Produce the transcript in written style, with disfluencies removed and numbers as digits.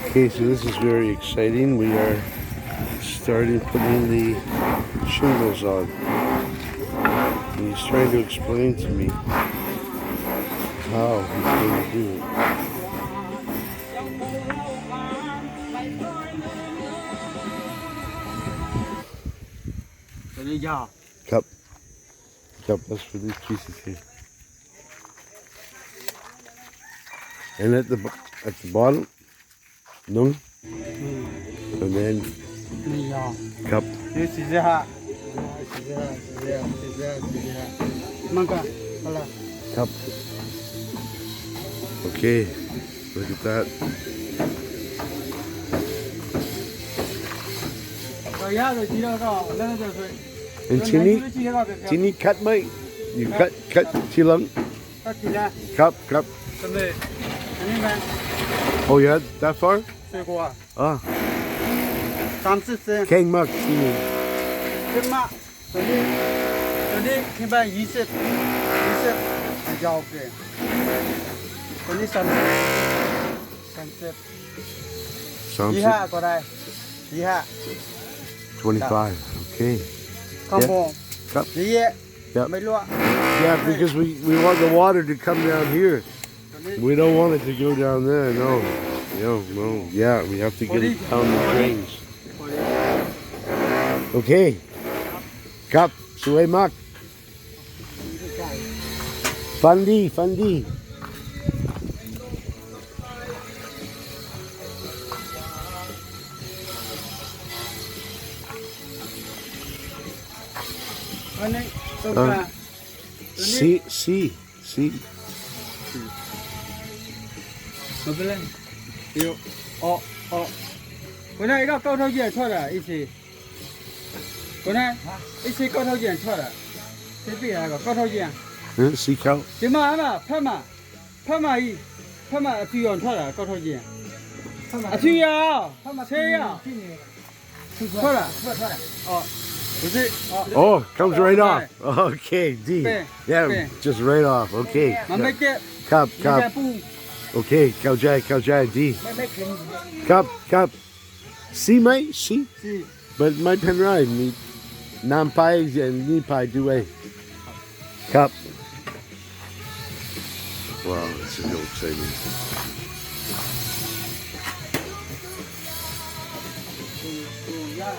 Okay, so this is very exciting. We are starting putting the shingles on. And he's trying to explain to me how he's going to do it. Cup. Cup, that's for these pieces here. And at the bottom, no. And then cup. Cup. Okay, look at that. And chini cut mate. You cut chilang. Cup. Oh yeah, that far? Ah. Keng mak chini. Sunset. 25. Okay. Yeah. Cup. Yep. Yeah, because we want the water to come down here. We don't want it to go down there. No. Yeah, we have to get it down the drains. Okay. Cup. Suai mak. Fandi. See. Bữa nay có câu thâu diện thoát à, ít gì. Bữa nay ít gì câu thâu diện thoát à. Thế bây giờ có câu thâu diện. See cow. Thế mà, phát mà phi on thoát à, câu thâu diện. À phi à, thế à. Thoát à. Oh, comes right off. Okay, D. Yeah, just right off. Okay. Cup. Okay, Cao Jai, D. Cup. See, mate? See? But my pen ride me. Nam Pai and Ni Pai do a cup. Wow, this is so exciting. Yeah.